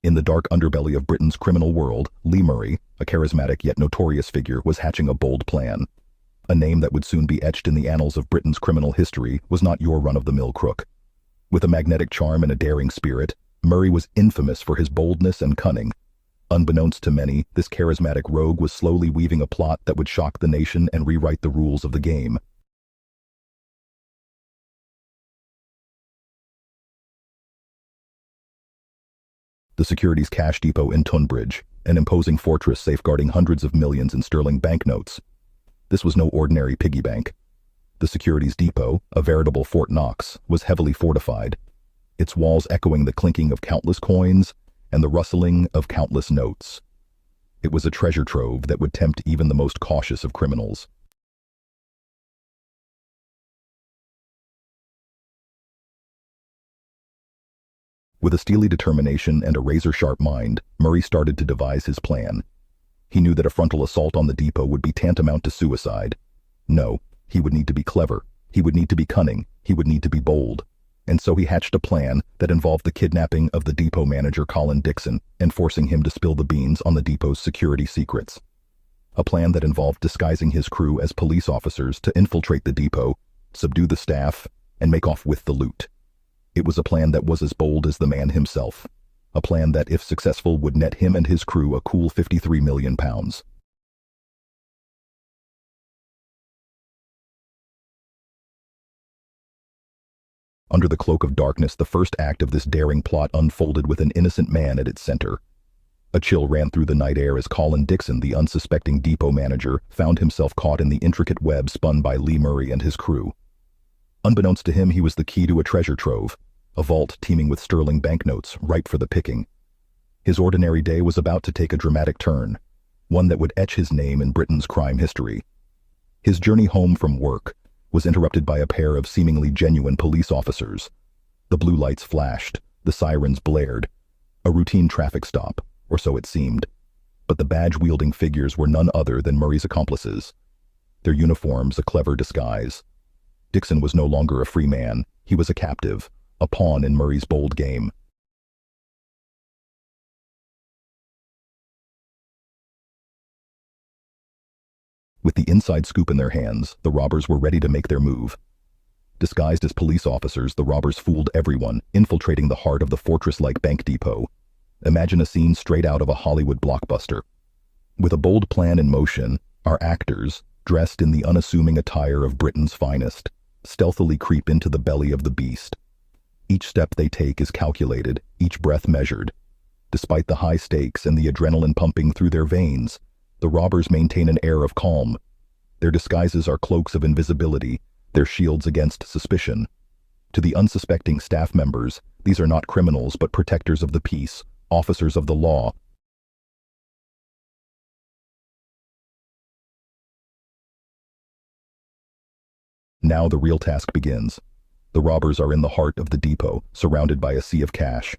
In the dark underbelly of Britain's criminal world, Lee Murray, a charismatic yet notorious figure, was hatching a bold plan. A name that would soon be etched in the annals of Britain's criminal history was not your run-of-the-mill crook. With a magnetic charm and a daring spirit, Murray was infamous for his boldness and cunning. Unbeknownst to many, this charismatic rogue was slowly weaving a plot that would shock the nation and rewrite the rules of the game. The Securities Cash Depot in Tunbridge, an imposing fortress safeguarding hundreds of millions in sterling banknotes. This was no ordinary piggy bank. The Securities Depot, a veritable Fort Knox, was heavily fortified, its walls echoing the clinking of countless coins and the rustling of countless notes. It was a treasure trove that would tempt even the most cautious of criminals. With a steely determination and a razor-sharp mind, Murray started to devise his plan. He knew that a frontal assault on the depot would be tantamount to suicide. No, he would need to be clever, he would need to be cunning, he would need to be bold. And so he hatched a plan that involved the kidnapping of the depot manager Colin Dixon and forcing him to spill the beans on the depot's security secrets. A plan that involved disguising his crew as police officers to infiltrate the depot, subdue the staff, and make off with the loot. It was a plan that was as bold as the man himself. A plan that, if successful, would net him and his crew a cool £53 million. Under the cloak of darkness, the first act of this daring plot unfolded with an innocent man at its center. A chill ran through the night air as Colin Dixon, the unsuspecting depot manager, found himself caught in the intricate web spun by Lee Murray and his crew. Unbeknownst to him, he was the key to a treasure trove, a vault teeming with sterling banknotes, ripe for the picking. His ordinary day was about to take a dramatic turn, one that would etch his name in Britain's crime history. His journey home from work was interrupted by a pair of seemingly genuine police officers. The blue lights flashed, the sirens blared. A routine traffic stop, or so it seemed. But the badge-wielding figures were none other than Murray's accomplices. Their uniforms a clever disguise. Dixon was no longer a free man, he was a captive, a pawn in Murray's bold game. With the inside scoop in their hands, the robbers were ready to make their move. Disguised as police officers, the robbers fooled everyone, infiltrating the heart of the fortress-like bank depot. Imagine a scene straight out of a Hollywood blockbuster. With a bold plan in motion, our actors, dressed in the unassuming attire of Britain's finest, stealthily creep into the belly of the beast. Each step they take is calculated, each breath measured. Despite the high stakes and the adrenaline pumping through their veins, the robbers maintain an air of calm. Their disguises are cloaks of invisibility, their shields against suspicion. To the unsuspecting staff members, these are not criminals but protectors of the peace, officers of the law. Now the real task begins. The robbers are in the heart of the depot, surrounded by a sea of cash.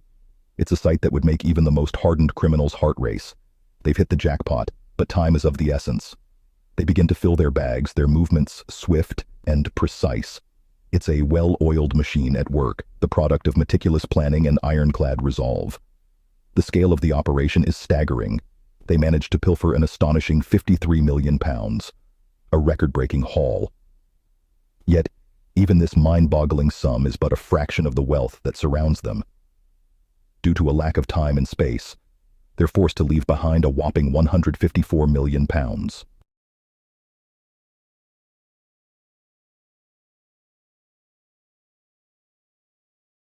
It's a sight that would make even the most hardened criminal's heart race. They've hit the jackpot, but time is of the essence. They begin to fill their bags, their movements swift and precise. It's a well-oiled machine at work, the product of meticulous planning and ironclad resolve. The scale of the operation is staggering. They managed to pilfer an astonishing £53 million, a record-breaking haul. Yet, even this mind-boggling sum is but a fraction of the wealth that surrounds them. Due to a lack of time and space, they're forced to leave behind a whopping £154 million.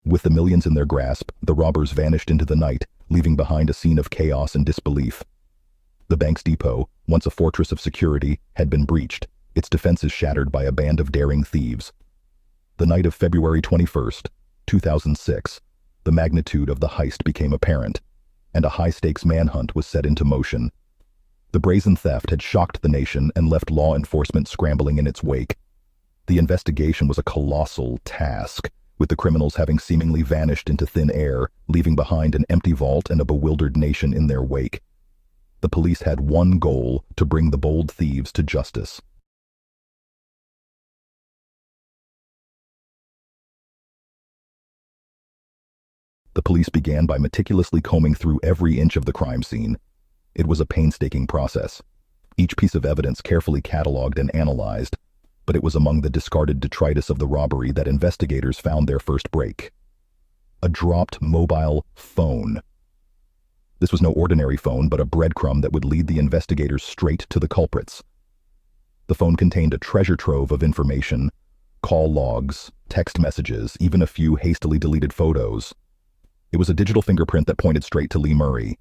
With the millions in their grasp, the robbers vanished into the night, leaving behind a scene of chaos and disbelief. The bank's depot, once a fortress of security, had been breached, its defenses shattered by a band of daring thieves. The night of February 21st, 2006, the magnitude of the heist became apparent, and a high-stakes manhunt was set into motion. The brazen theft had shocked the nation and left law enforcement scrambling in its wake. The investigation was a colossal task, with the criminals having seemingly vanished into thin air, leaving behind an empty vault and a bewildered nation in their wake. The police had one goal: to bring the bold thieves to justice. The police began by meticulously combing through every inch of the crime scene. It was a painstaking process. Each piece of evidence carefully catalogued and analyzed, but it was among the discarded detritus of the robbery that investigators found their first break. A dropped mobile phone. This was no ordinary phone, but a breadcrumb that would lead the investigators straight to the culprits. The phone contained a treasure trove of information, call logs, text messages, even a few hastily deleted photos. It was a digital fingerprint that pointed straight to Lee Murray.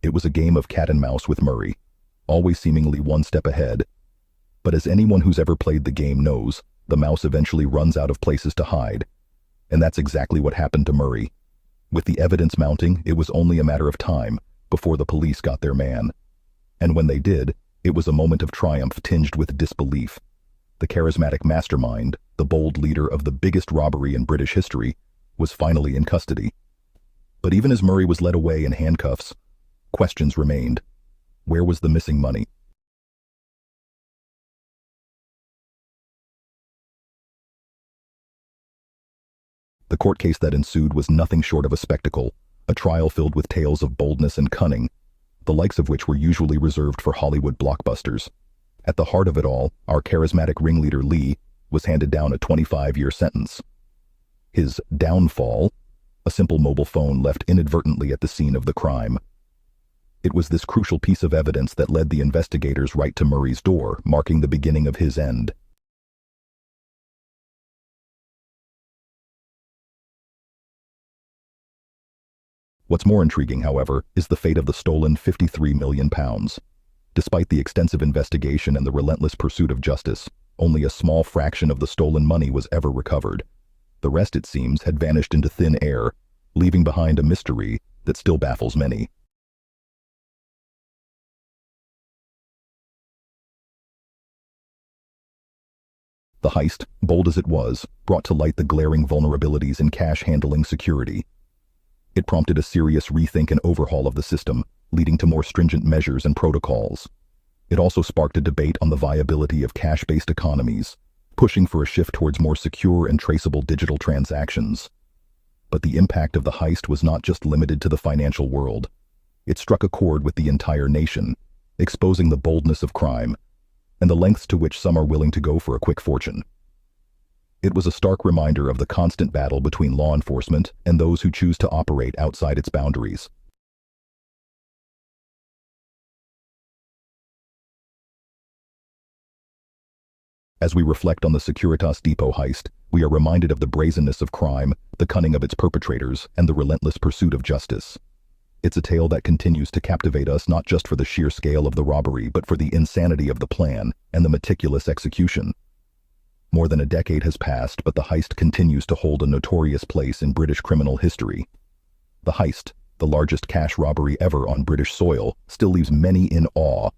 It was a game of cat and mouse with Murray, always seemingly one step ahead. But as anyone who's ever played the game knows, the mouse eventually runs out of places to hide. And that's exactly what happened to Murray. With the evidence mounting, it was only a matter of time before the police got their man. And when they did, it was a moment of triumph tinged with disbelief. The charismatic mastermind, the bold leader of the biggest robbery in British history, was finally in custody. But even as Murray was led away in handcuffs, questions remained. Where was the missing money? The court case that ensued was nothing short of a spectacle, a trial filled with tales of boldness and cunning, the likes of which were usually reserved for Hollywood blockbusters. At the heart of it all, our charismatic ringleader Lee was handed down a 25-year sentence. His downfall, a simple mobile phone left inadvertently at the scene of the crime. It was this crucial piece of evidence that led the investigators right to Murray's door, marking the beginning of his end. What's more intriguing, however, is the fate of the stolen £53 million. Despite the extensive investigation and the relentless pursuit of justice, only a small fraction of the stolen money was ever recovered. The rest, it seems, had vanished into thin air, leaving behind a mystery that still baffles many. The heist, bold as it was, brought to light the glaring vulnerabilities in cash handling security. It prompted a serious rethink and overhaul of the system, leading to more stringent measures and protocols. It also sparked a debate on the viability of cash-based economies, pushing for a shift towards more secure and traceable digital transactions. But the impact of the heist was not just limited to the financial world. It struck a chord with the entire nation, exposing the boldness of crime and the lengths to which some are willing to go for a quick fortune. It was a stark reminder of the constant battle between law enforcement and those who choose to operate outside its boundaries. As we reflect on the Securitas Depot heist, we are reminded of the brazenness of crime, the cunning of its perpetrators, and the relentless pursuit of justice. It's a tale that continues to captivate us not just for the sheer scale of the robbery, but for the insanity of the plan and the meticulous execution. More than a decade has passed, but the heist continues to hold a notorious place in British criminal history. The heist, the largest cash robbery ever on British soil, still leaves many in awe.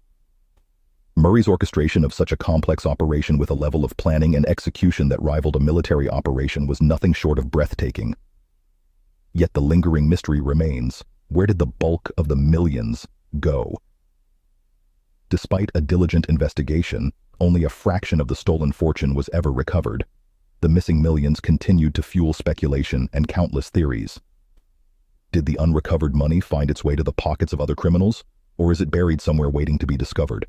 Murray's orchestration of such a complex operation with a level of planning and execution that rivaled a military operation was nothing short of breathtaking. Yet the lingering mystery remains. Where did the bulk of the millions go? Despite a diligent investigation, only a fraction of the stolen fortune was ever recovered. The missing millions continued to fuel speculation and countless theories. Did the unrecovered money find its way to the pockets of other criminals, or is it buried somewhere waiting to be discovered?